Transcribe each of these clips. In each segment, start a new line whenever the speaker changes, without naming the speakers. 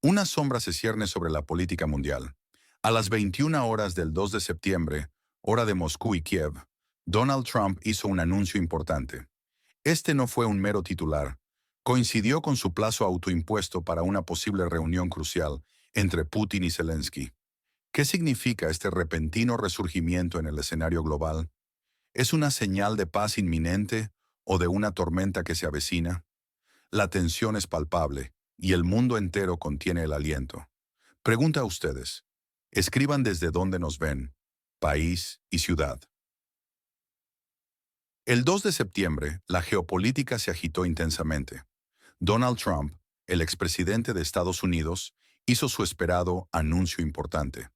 Una sombra se cierne sobre la política mundial. A las 21 horas del 2 de septiembre, hora de Moscú y Kiev, Donald Trump hizo un anuncio importante. Este no fue un mero titular. Coincidió con su plazo autoimpuesto para una posible reunión crucial entre Putin y Zelensky. ¿Qué significa este repentino resurgimiento en el escenario global? ¿Es una señal de paz inminente o de una tormenta que se avecina? La tensión es palpable y el mundo entero contiene el aliento. Pregunta a ustedes. Escriban desde dónde nos ven, país y ciudad. El 2 de septiembre, la geopolítica se agitó intensamente. Donald Trump, el expresidente de Estados Unidos, hizo su esperado anuncio importante.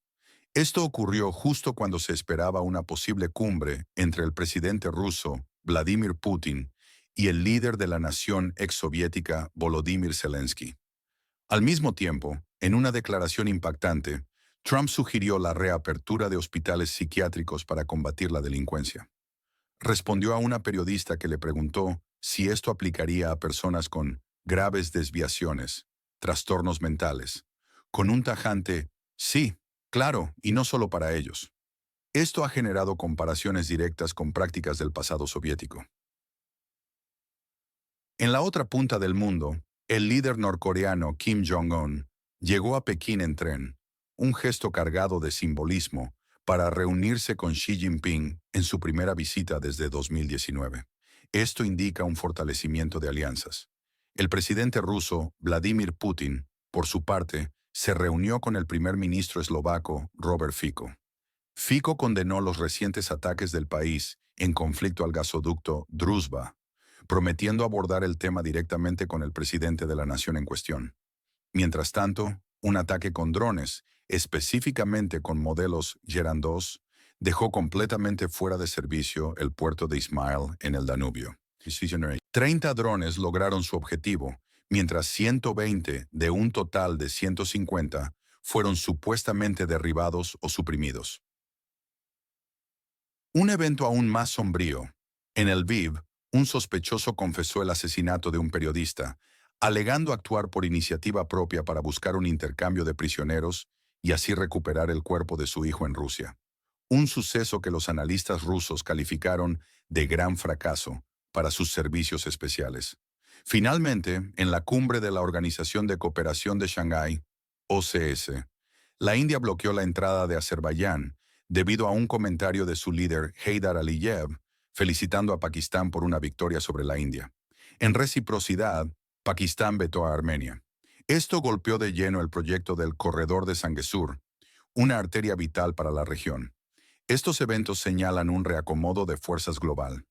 Esto ocurrió justo cuando se esperaba una posible cumbre entre el presidente ruso, Vladimir Putin, y el líder de la nación exsoviética, Volodymyr Zelensky. Al mismo tiempo, en una declaración impactante, Trump sugirió la reapertura de hospitales psiquiátricos para combatir la delincuencia. Respondió a una periodista que le preguntó si esto aplicaría a personas con graves desviaciones, trastornos mentales, con un tajante sí, claro, y no solo para ellos. Esto ha generado comparaciones directas con prácticas del pasado soviético. En la otra punta del mundo, el líder norcoreano Kim Jong-un llegó a Pekín en tren, un gesto cargado de simbolismo para reunirse con Xi Jinping en su primera visita desde 2019. Esto indica un fortalecimiento de alianzas. El presidente ruso, Vladimir Putin, por su parte, se reunió con el primer ministro eslovaco, Robert Fico. Fico condenó los recientes ataques del país en conflicto al gasoducto Druzhba, prometiendo abordar el tema directamente con el presidente de la nación en cuestión. Mientras tanto, un ataque con drones, específicamente con modelos Geran 2, dejó completamente fuera de servicio el puerto de Ismail en el Danubio. 30 drones lograron su objetivo, mientras 120 de un total de 150 fueron supuestamente derribados o suprimidos. Un evento aún más sombrío. En el Lviv, un sospechoso confesó el asesinato de un periodista, alegando actuar por iniciativa propia para buscar un intercambio de prisioneros y así recuperar el cuerpo de su hijo en Rusia. Un suceso que los analistas rusos calificaron de gran fracaso para sus servicios especiales. Finalmente, en la cumbre de la Organización de Cooperación de Shanghái, OCS, la India bloqueó la entrada de Azerbaiyán debido a un comentario de su líder Heydar Aliyev, felicitando a Pakistán por una victoria sobre la India. En reciprocidad, Pakistán vetó a Armenia. Esto golpeó de lleno el proyecto del Corredor de Sanguesur, una arteria vital para la región. Estos eventos señalan un reacomodo de fuerzas global.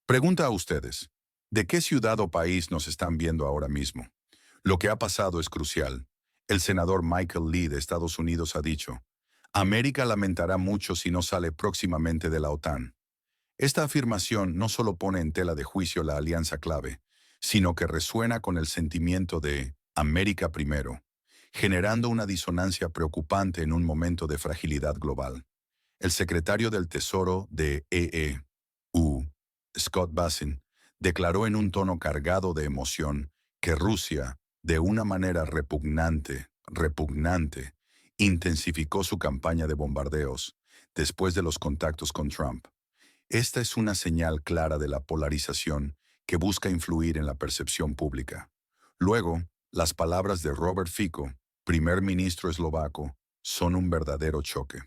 Pregunta a ustedes, ¿de qué ciudad o país nos están viendo ahora mismo? Lo que ha pasado es crucial. El senador Michael Lee de Estados Unidos ha dicho, América lamentará mucho si no sale próximamente de la OTAN. Esta afirmación no solo pone en tela de juicio la alianza clave, sino que resuena con el sentimiento de América primero, generando una disonancia preocupante en un momento de fragilidad global. El secretario del Tesoro de EU, Scott Bessent, declaró en un tono cargado de emoción que Rusia, de una manera repugnante, intensificó su campaña de bombardeos después de los contactos con Trump. Esta es una señal clara de la polarización que busca influir en la percepción pública. Luego, las palabras de Robert Fico, primer ministro eslovaco, son un verdadero choque.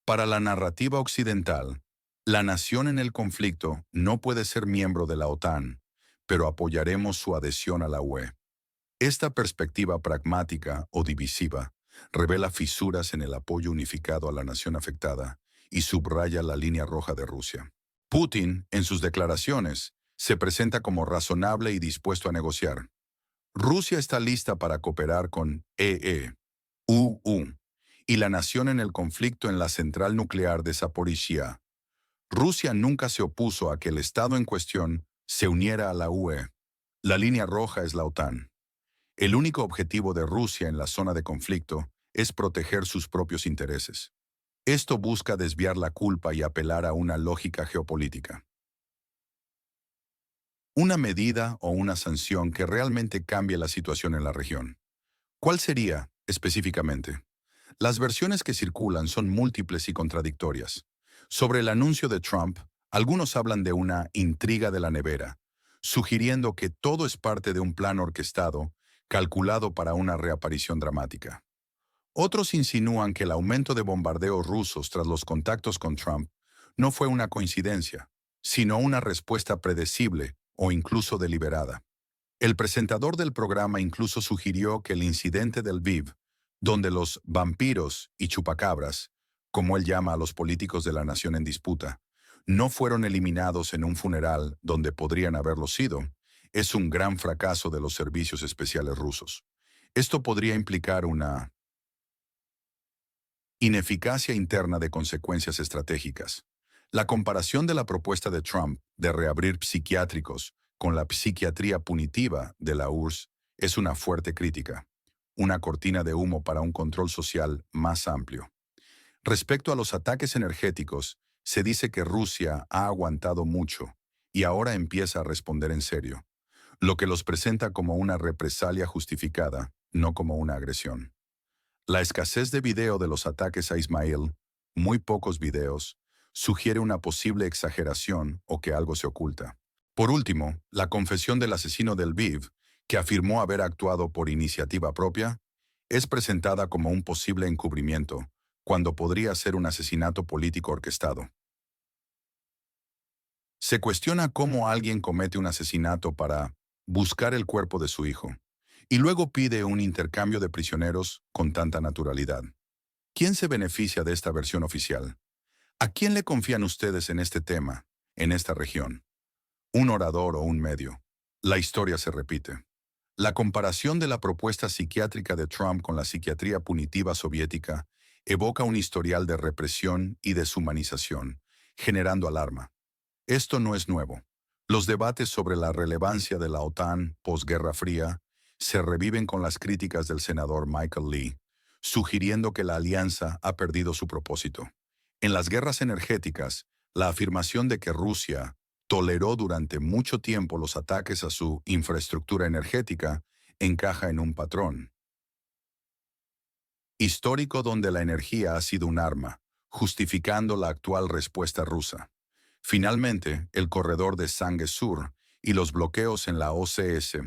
Para la narrativa occidental, la nación en el conflicto no puede ser miembro de la OTAN, pero apoyaremos su adhesión a la UE. Esta perspectiva pragmática o divisiva revela fisuras en el apoyo unificado a la nación afectada y subraya la línea roja de Rusia. Putin, en sus declaraciones, se presenta como razonable y dispuesto a negociar. Rusia está lista para cooperar con EU y la nación en el conflicto en la central nuclear de Zaporizhia. Rusia nunca se opuso a que el Estado en cuestión se uniera a la UE. La línea roja es la OTAN. El único objetivo de Rusia en la zona de conflicto es proteger sus propios intereses. Esto busca desviar la culpa y apelar a una lógica geopolítica. Una medida o una sanción que realmente cambie la situación en la región. ¿Cuál sería, específicamente? Las versiones que circulan son múltiples y contradictorias. Sobre el anuncio de Trump, algunos hablan de una intriga de la nevera, sugiriendo que todo es parte de un plan orquestado, calculado para una reaparición dramática. Otros insinúan que el aumento de bombardeos rusos tras los contactos con Trump no fue una coincidencia, sino una respuesta predecible o incluso deliberada. El presentador del programa incluso sugirió que el incidente del Lviv, donde los vampiros y chupacabras, como él llama a los políticos de la nación en disputa, no fueron eliminados en un funeral donde podrían haberlo sido, es un gran fracaso de los servicios especiales rusos. Esto podría implicar una ineficacia interna de consecuencias estratégicas. La comparación de la propuesta de Trump de reabrir psiquiátricos con la psiquiatría punitiva de la URSS es una fuerte crítica, una cortina de humo para un control social más amplio. Respecto a los ataques energéticos, se dice que Rusia ha aguantado mucho y ahora empieza a responder en serio, lo que los presenta como una represalia justificada, no como una agresión. La escasez de video de los ataques a Ismail, muy pocos videos, sugiere una posible exageración o que algo se oculta. Por último, la confesión del asesino del Lviv, que afirmó haber actuado por iniciativa propia, es presentada como un posible encubrimiento, cuando podría ser un asesinato político orquestado. Se cuestiona cómo alguien comete un asesinato para buscar el cuerpo de su hijo, y luego pide un intercambio de prisioneros con tanta naturalidad. ¿Quién se beneficia de esta versión oficial? ¿A quién le confían ustedes en este tema, en esta región? ¿Un orador o un medio? La historia se repite. La comparación de la propuesta psiquiátrica de Trump con la psiquiatría punitiva soviética evoca un historial de represión y deshumanización, generando alarma. Esto no es nuevo. Los debates sobre la relevancia de la OTAN posguerra fría se reviven con las críticas del senador Michael Lee, sugiriendo que la alianza ha perdido su propósito. En las guerras energéticas, la afirmación de que Rusia toleró durante mucho tiempo los ataques a su infraestructura energética encaja en un patrón histórico donde la energía ha sido un arma, justificando la actual respuesta rusa. Finalmente, el corredor de Sangue Sur y los bloqueos en la OCS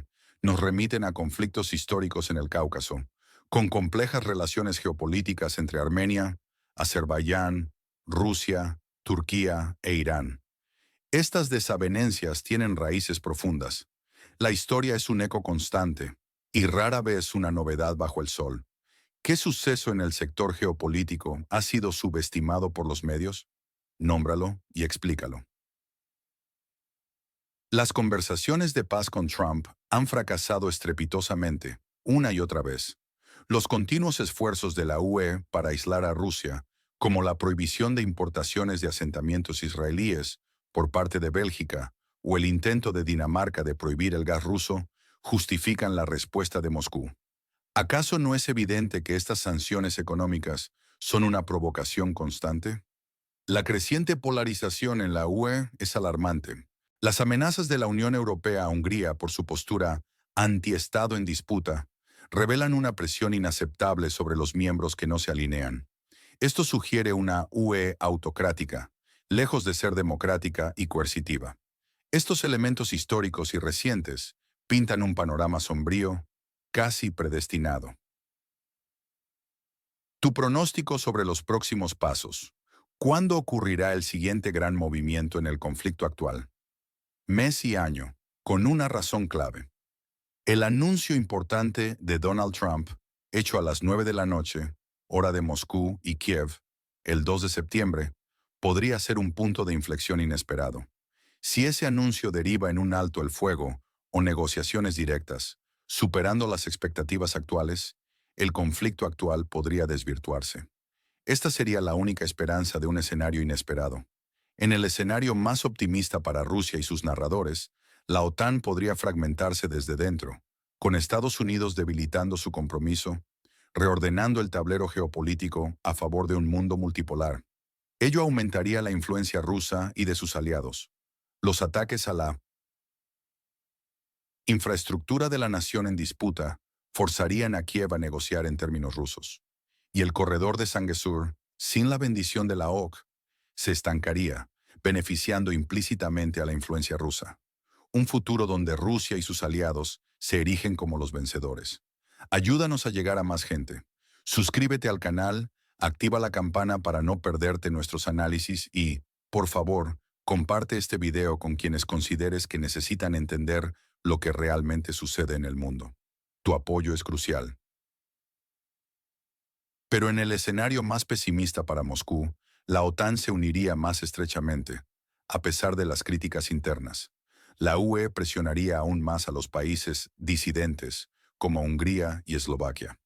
nos remiten a conflictos históricos en el Cáucaso, con complejas relaciones geopolíticas entre Armenia, Azerbaiyán, Rusia, Turquía e Irán. Estas desavenencias tienen raíces profundas. La historia es un eco constante y rara vez una novedad bajo el sol. ¿Qué suceso en el sector geopolítico ha sido subestimado por los medios? Nómbralo y explícalo. Las conversaciones de paz con Trump han fracasado estrepitosamente, una y otra vez. Los continuos esfuerzos de la UE para aislar a Rusia, como la prohibición de importaciones de asentamientos israelíes por parte de Bélgica o el intento de Dinamarca de prohibir el gas ruso, justifican la respuesta de Moscú. ¿Acaso no es evidente que estas sanciones económicas son una provocación constante? La creciente polarización en la UE es alarmante. Las amenazas de la Unión Europea a Hungría por su postura anti-Estado en disputa revelan una presión inaceptable sobre los miembros que no se alinean. Esto sugiere una UE autocrática, lejos de ser democrática y coercitiva. Estos elementos históricos y recientes pintan un panorama sombrío, casi predestinado. Tu pronóstico sobre los próximos pasos. ¿Cuándo ocurrirá el siguiente gran movimiento en el conflicto actual? Mes y año, con una razón clave. El anuncio importante de Donald Trump, hecho a las 9 de la noche, hora de Moscú y Kiev, el 2 de septiembre, podría ser un punto de inflexión inesperado. Si ese anuncio deriva en un alto el fuego o negociaciones directas, superando las expectativas actuales, el conflicto actual podría desvirtuarse. Esta sería la única esperanza de un escenario inesperado. En el escenario más optimista para Rusia y sus narradores, la OTAN podría fragmentarse desde dentro, con Estados Unidos debilitando su compromiso, reordenando el tablero geopolítico a favor de un mundo multipolar. Ello aumentaría la influencia rusa y de sus aliados. Los ataques a la Infraestructura de la nación en disputa forzarían a Kiev a negociar en términos rusos. Y el corredor de Sanguesur, sin la bendición de la OC, se estancaría, beneficiando implícitamente a la influencia rusa. Un futuro donde Rusia y sus aliados se erigen como los vencedores. Ayúdanos a llegar a más gente. Suscríbete al canal, activa la campana para no perderte nuestros análisis y, por favor, comparte este video con quienes consideres que necesitan entender lo que realmente sucede en el mundo. Tu apoyo es crucial. Pero en el escenario más pesimista para Moscú, la OTAN se uniría más estrechamente, a pesar de las críticas internas. La UE presionaría aún más a los países disidentes, como Hungría y Eslovaquia.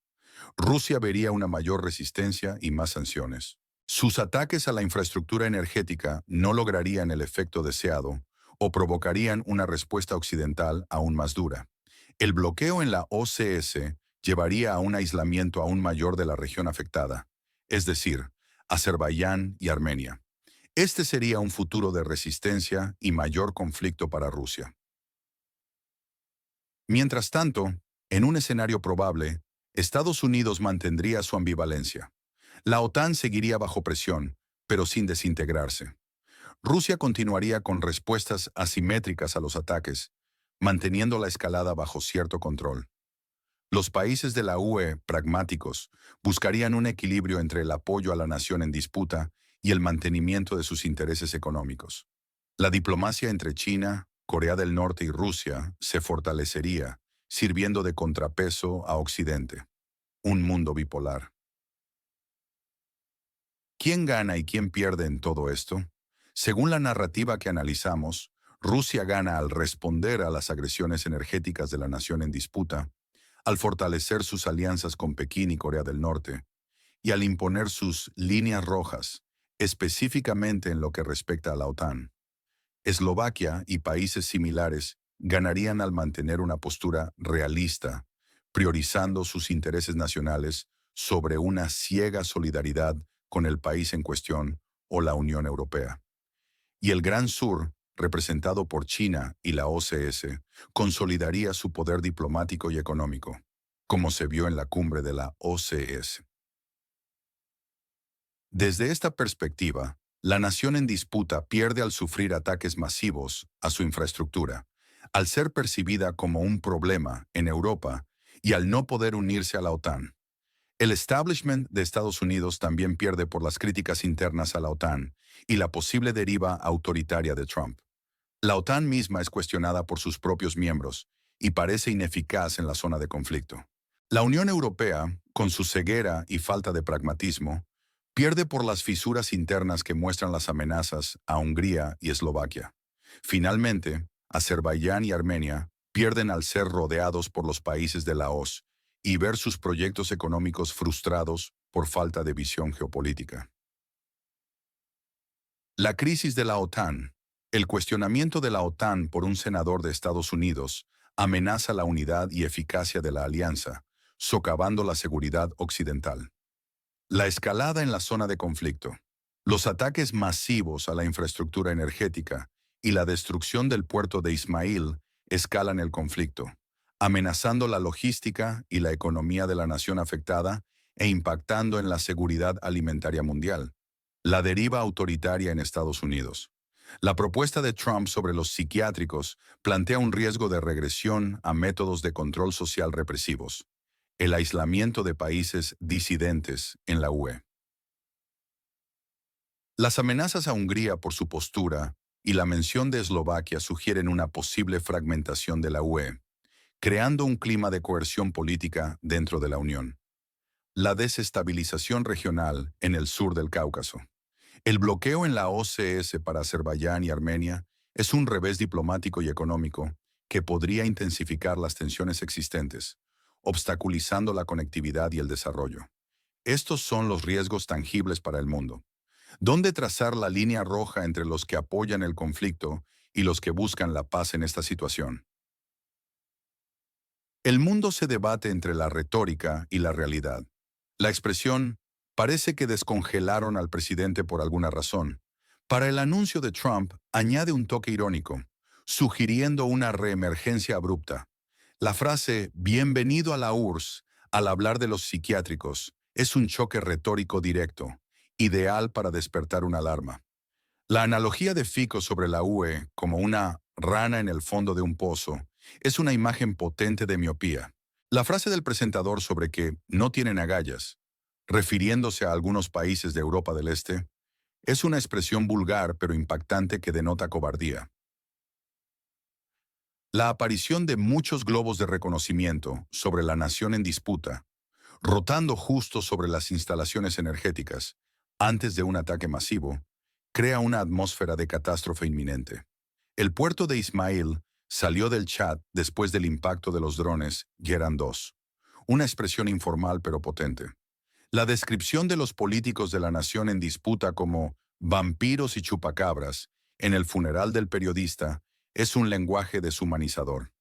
Rusia vería una mayor resistencia y más sanciones. Sus ataques a la infraestructura energética no lograrían el efecto deseado o provocarían una respuesta occidental aún más dura. El bloqueo en la OCS llevaría a un aislamiento aún mayor de la región afectada, es decir, Azerbaiyán y Armenia. Este sería un futuro de resistencia y mayor conflicto para Rusia. Mientras tanto, en un escenario probable, Estados Unidos mantendría su ambivalencia. La OTAN seguiría bajo presión, pero sin desintegrarse. Rusia continuaría con respuestas asimétricas a los ataques, manteniendo la escalada bajo cierto control. Los países de la UE, pragmáticos, buscarían un equilibrio entre el apoyo a la nación en disputa y el mantenimiento de sus intereses económicos. La diplomacia entre China, Corea del Norte y Rusia se fortalecería, sirviendo de contrapeso a Occidente. Un mundo bipolar. ¿Quién gana y quién pierde en todo esto? Según la narrativa que analizamos, Rusia gana al responder a las agresiones energéticas de la nación en disputa, al fortalecer sus alianzas con Pekín y Corea del Norte, y al imponer sus líneas rojas, específicamente en lo que respecta a la OTAN. Eslovaquia y países similares ganarían al mantener una postura realista, priorizando sus intereses nacionales sobre una ciega solidaridad con el país en cuestión o la Unión Europea. Y el Gran Sur, representado por China y la OCS, consolidaría su poder diplomático y económico, como se vio en la cumbre de la OCS. Desde esta perspectiva, la nación en disputa pierde al sufrir ataques masivos a su infraestructura, al ser percibida como un problema en Europa y al no poder unirse a la OTAN. El establishment de Estados Unidos también pierde por las críticas internas a la OTAN y la posible deriva autoritaria de Trump. La OTAN misma es cuestionada por sus propios miembros y parece ineficaz en la zona de conflicto. La Unión Europea, con su ceguera y falta de pragmatismo, pierde por las fisuras internas que muestran las amenazas a Hungría y Eslovaquia. Finalmente, Azerbaiyán y Armenia pierden al ser rodeados por los países de la OSCE y ver sus proyectos económicos frustrados por falta de visión geopolítica. La crisis de la OTAN. El cuestionamiento de la OTAN por un senador de Estados Unidos amenaza la unidad y eficacia de la alianza, socavando la seguridad occidental. La escalada en la zona de conflicto, los ataques masivos a la infraestructura energética y la destrucción del puerto de Ismail escalan el conflicto, amenazando la logística y la economía de la nación afectada e impactando en la seguridad alimentaria mundial. La deriva autoritaria en Estados Unidos. La propuesta de Trump sobre los psiquiátricos plantea un riesgo de regresión a métodos de control social represivos. El aislamiento de países disidentes en la UE. Las amenazas a Hungría por su postura y la mención de Eslovaquia sugieren una posible fragmentación de la UE, creando un clima de coerción política dentro de la Unión. La desestabilización regional en el sur del Cáucaso. El bloqueo en la OCS para Azerbaiyán y Armenia es un revés diplomático y económico que podría intensificar las tensiones existentes, obstaculizando la conectividad y el desarrollo. Estos son los riesgos tangibles para el mundo. ¿Dónde trazar la línea roja entre los que apoyan el conflicto y los que buscan la paz en esta situación? El mundo se debate entre la retórica y la realidad. La expresión parece que descongelaron al presidente por alguna razón. Para el anuncio de Trump añade un toque irónico. sugiriendo una reemergencia abrupta. La frase «bienvenido a la URSS» al hablar de los psiquiátricos es un choque retórico directo, ideal para despertar una alarma. La analogía de Fico sobre la UE como una rana en el fondo de un pozo es una imagen potente de miopía. La frase del presentador sobre que no tienen agallas, refiriéndose a algunos países de Europa del Este, es una expresión vulgar pero impactante que denota cobardía. La aparición de muchos globos de reconocimiento sobre la nación en disputa, rotando justo sobre las instalaciones energéticas, antes de un ataque masivo, crea una atmósfera de catástrofe inminente. El puerto de Ismail salió del chat después del impacto de los drones Geran 2, una expresión informal pero potente. La descripción de los políticos de la nación en disputa como vampiros y chupacabras en el funeral del periodista es un lenguaje deshumanizador.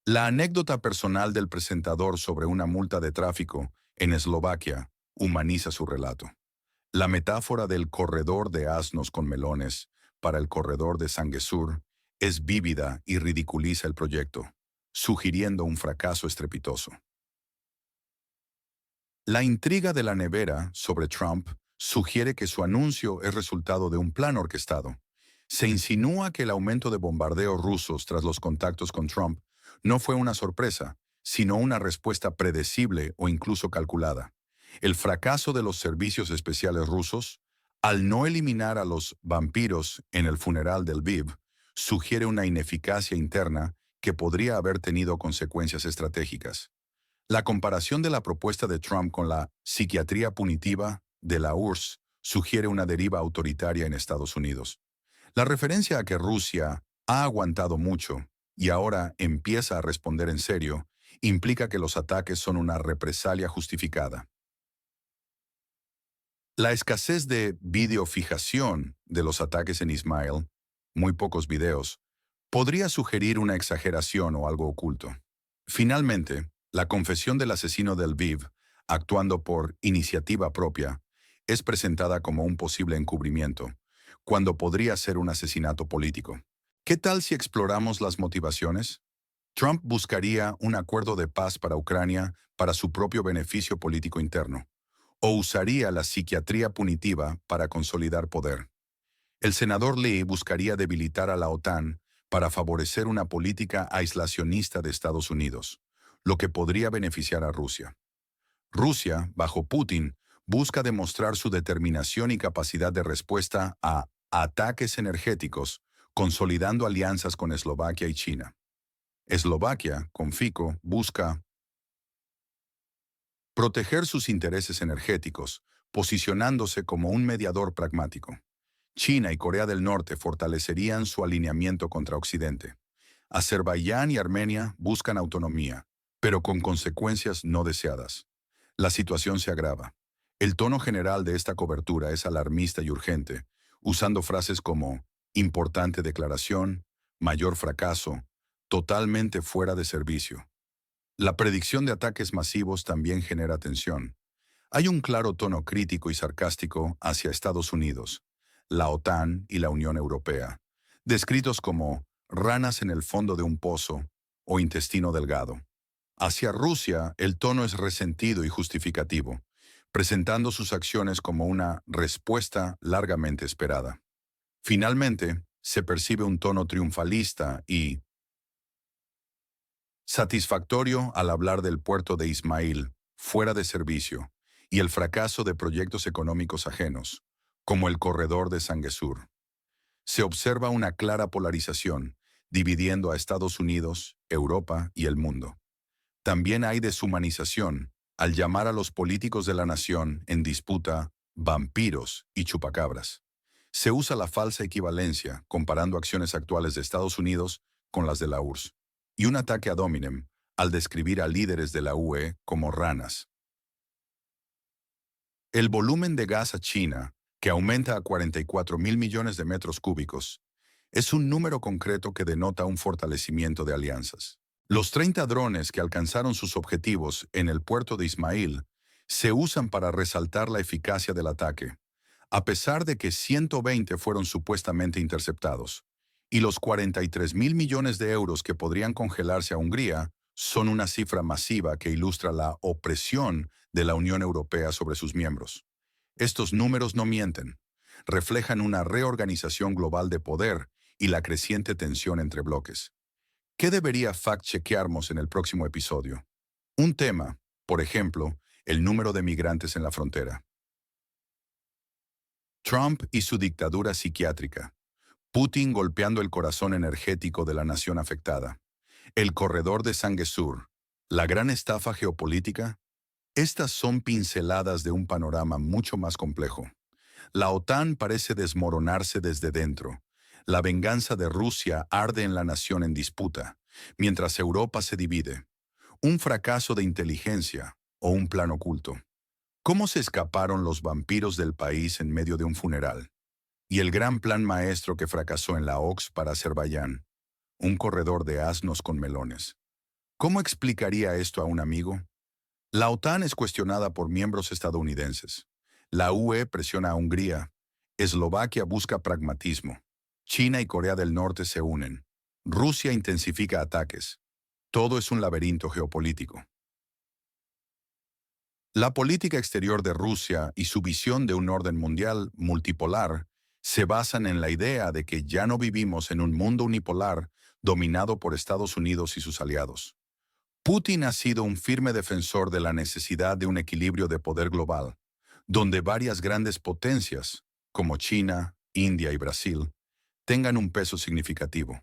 La anécdota personal del presentador sobre una multa de tráfico en Eslovaquia humaniza su relato. La metáfora del corredor de asnos con melones para el corredor de Sanguesur es vívida y ridiculiza el proyecto, sugiriendo un fracaso estrepitoso. La intriga de la nevera sobre Trump sugiere que su anuncio es resultado de un plan orquestado. Se insinúa que el aumento de bombardeos rusos tras los contactos con Trump no fue una sorpresa, sino una respuesta predecible o incluso calculada. El fracaso de los servicios especiales rusos, al no eliminar a los vampiros en el funeral del Viv, sugiere una ineficacia interna que podría haber tenido consecuencias estratégicas. La comparación de la propuesta de Trump con la psiquiatría punitiva de la URSS sugiere una deriva autoritaria en Estados Unidos. La referencia a que Rusia ha aguantado mucho y ahora empieza a responder en serio implica que los ataques son una represalia justificada. La escasez de videofijación de los ataques en Ismail, muy pocos videos, podría sugerir una exageración o algo oculto. Finalmente, la confesión del asesino del Viv, actuando por iniciativa propia, es presentada como un posible encubrimiento, cuando podría ser un asesinato político. ¿Qué tal si exploramos las motivaciones? Trump buscaría un acuerdo de paz para Ucrania para su propio beneficio político interno, o usaría la psiquiatría punitiva para consolidar poder. El senador Lee buscaría debilitar a la OTAN para favorecer una política aislacionista de Estados Unidos, lo que podría beneficiar a Rusia. Rusia, bajo Putin, busca demostrar su determinación y capacidad de respuesta a ataques energéticos, consolidando alianzas con Eslovaquia y China. Eslovaquia, con Fico, busca proteger sus intereses energéticos, posicionándose como un mediador pragmático. China y Corea del Norte fortalecerían su alineamiento contra Occidente. Azerbaiyán y Armenia buscan autonomía, pero con consecuencias no deseadas. La situación se agrava. El tono general de esta cobertura es alarmista y urgente, usando frases como importante declaración, mayor fracaso, totalmente fuera de servicio. La predicción de ataques masivos también genera tensión. Hay un claro tono crítico y sarcástico hacia Estados Unidos, la OTAN y la Unión Europea, descritos como ranas en el fondo de un pozo o intestino delgado. Hacia Rusia, el tono es resentido y justificativo, presentando sus acciones como una respuesta largamente esperada. Finalmente, se percibe un tono triunfalista y satisfactorio al hablar del puerto de Ismail, fuera de servicio, y el fracaso de proyectos económicos ajenos, como el corredor de Sanguesur. Se observa una clara polarización, dividiendo a Estados Unidos, Europa y el mundo. También hay deshumanización, al llamar a los políticos de la nación en disputa vampiros y chupacabras. Se usa la falsa equivalencia comparando acciones actuales de Estados Unidos con las de la URSS, y un ataque ad hominem al describir a líderes de la UE como ranas. El volumen de gas a China, que aumenta a 44.000 millones de metros cúbicos, es un número concreto que denota un fortalecimiento de alianzas. Los 30 drones que alcanzaron sus objetivos en el puerto de Ismail se usan para resaltar la eficacia del ataque, a pesar de que 120 fueron supuestamente interceptados, Y los 43.000 millones de euros que podrían congelarse a Hungría son una cifra masiva que ilustra la opresión de la Unión Europea sobre sus miembros. Estos números no mienten, reflejan una reorganización global de poder y la creciente tensión entre bloques. ¿Qué debería fact-chequearnos en el próximo episodio? Un tema, por ejemplo, el número de migrantes en la frontera. Trump y su dictadura psiquiátrica. Putin golpeando el corazón energético de la nación afectada. El corredor de Sanguesur. La gran estafa geopolítica. Estas son pinceladas de un panorama mucho más complejo. La OTAN parece desmoronarse desde dentro. La venganza de Rusia arde en la nación en disputa, mientras Europa se divide. Un fracaso de inteligencia o un plan oculto. ¿Cómo se escaparon los vampiros del país en medio de un funeral? Y el gran plan maestro que fracasó en la OCS para Azerbaiyán. Un corredor de asnos con melones. ¿Cómo explicaría esto a un amigo? La OTAN es cuestionada por miembros estadounidenses. La UE presiona a Hungría. Eslovaquia busca pragmatismo. China y Corea del Norte se unen. Rusia intensifica ataques. Todo es un laberinto geopolítico. La política exterior de Rusia y su visión de un orden mundial multipolar se basan en la idea de que ya no vivimos en un mundo unipolar dominado por Estados Unidos y sus aliados. Putin ha sido un firme defensor de la necesidad de un equilibrio de poder global, donde varias grandes potencias, como China, India y Brasil, tengan un peso significativo.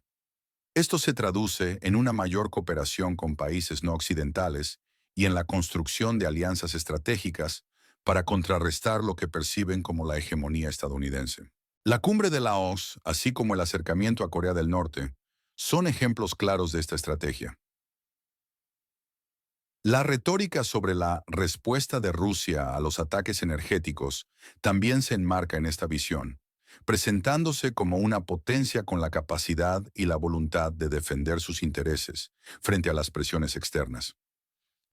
Esto se traduce en una mayor cooperación con países no occidentales y en la construcción de alianzas estratégicas para contrarrestar lo que perciben como la hegemonía estadounidense. La cumbre de Laos, así como el acercamiento a Corea del Norte, son ejemplos claros de esta estrategia. La retórica sobre la respuesta de Rusia a los ataques energéticos también se enmarca en esta visión, presentándose como una potencia con la capacidad y la voluntad de defender sus intereses frente a las presiones externas.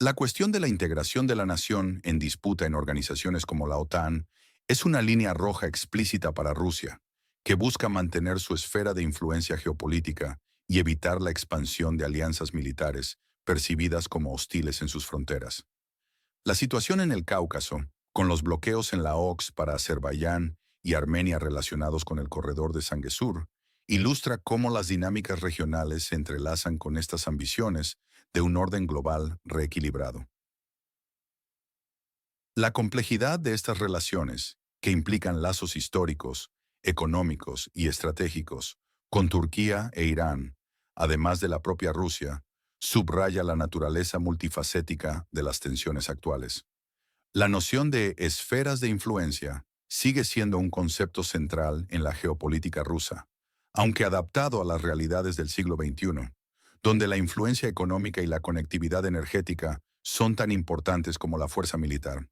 La cuestión de la integración de la nación en disputa en organizaciones como la OTAN es una línea roja explícita para Rusia, que busca mantener su esfera de influencia geopolítica y evitar la expansión de alianzas militares percibidas como hostiles en sus fronteras. La situación en el Cáucaso, con los bloqueos en la OCS para Azerbaiyán y Armenia relacionados con el corredor de Sanguesur, ilustra cómo las dinámicas regionales se entrelazan con estas ambiciones de un orden global reequilibrado. La complejidad de estas relaciones, que implican lazos históricos, económicos y estratégicos con Turquía e Irán, además de la propia Rusia, subraya la naturaleza multifacética de las tensiones actuales. La noción de esferas de influencia sigue siendo un concepto central en la geopolítica rusa, aunque adaptado a las realidades del siglo XXI, donde la influencia económica y la conectividad energética son tan importantes como la fuerza militar.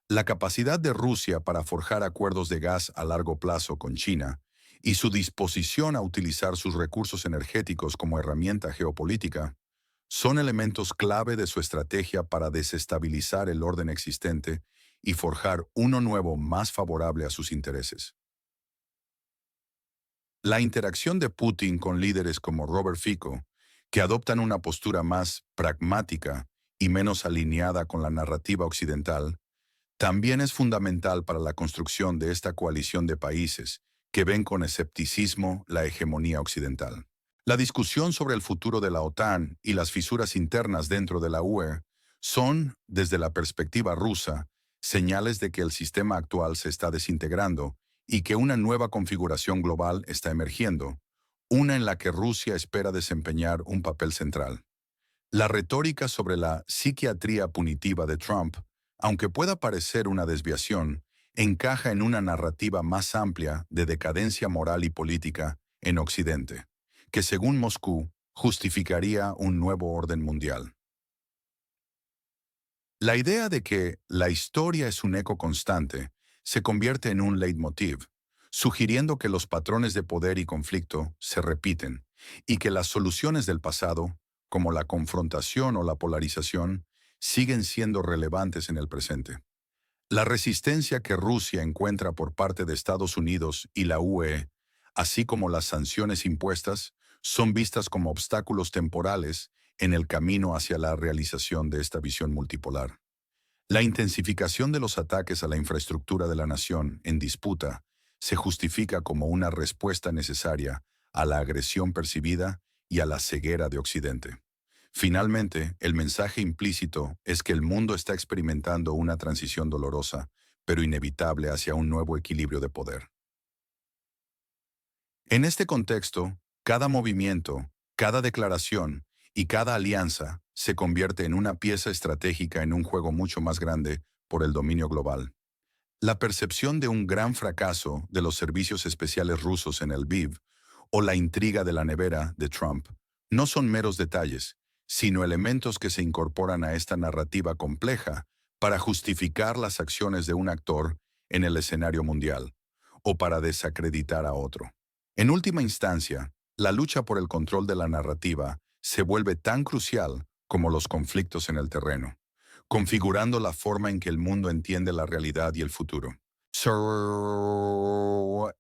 La capacidad de Rusia para forjar acuerdos de gas a largo plazo con China y su disposición a utilizar sus recursos energéticos como herramienta geopolítica son elementos clave de su estrategia para desestabilizar el orden existente y forjar uno nuevo más favorable a sus intereses. La interacción de Putin con líderes como Robert Fico, que adoptan una postura más pragmática y menos alineada con la narrativa occidental, también es fundamental para la construcción de esta coalición de países que ven con escepticismo la hegemonía occidental. La discusión sobre el futuro de la OTAN y las fisuras internas dentro de la UE son, desde la perspectiva rusa, señales de que el sistema actual se está desintegrando y que una nueva configuración global está emergiendo, una en la que Rusia espera desempeñar un papel central. La retórica sobre la psiquiatría punitiva de Trump, aunque pueda parecer una desviación, encaja en una narrativa más amplia de decadencia moral y política en Occidente, que según Moscú justificaría un nuevo orden mundial. La idea de que la historia es un eco constante se convierte en un leitmotiv, sugiriendo que los patrones de poder y conflicto se repiten y que las soluciones del pasado, como la confrontación o la polarización, siguen siendo relevantes en el presente. La resistencia que Rusia encuentra por parte de Estados Unidos y la UE así como las sanciones impuestas, son vistas como obstáculos temporales en el camino hacia la realización de esta visión multipolar. La intensificación de los ataques a la infraestructura de la nación en disputa se justifica como una respuesta necesaria a la agresión percibida y a la ceguera de Occidente. Finalmente, el mensaje implícito es que el mundo está experimentando una transición dolorosa, pero inevitable hacia un nuevo equilibrio de poder. En este contexto, cada movimiento, cada declaración y cada alianza se convierte en una pieza estratégica en un juego mucho más grande por el dominio global. La percepción de un gran fracaso de los servicios especiales rusos en el Lviv o la intriga de la nevera de Trump no son meros detalles, sino elementos que se incorporan a esta narrativa compleja para justificar las acciones de un actor en el escenario mundial o para desacreditar a otro. En última instancia, la lucha por el control de la narrativa se vuelve tan crucial como los conflictos en el terreno, configurando la forma en que el mundo entiende la realidad y el futuro.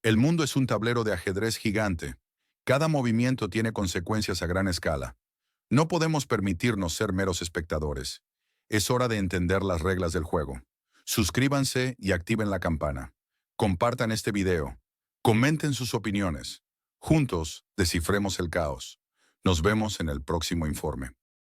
El mundo es un tablero de ajedrez gigante. Cada movimiento tiene consecuencias a gran escala. No podemos permitirnos ser meros espectadores. Es hora de entender las reglas del juego. Suscríbanse y activen la campana. Compartan este video. Comenten sus opiniones. Juntos, descifremos el caos. Nos vemos en el próximo informe.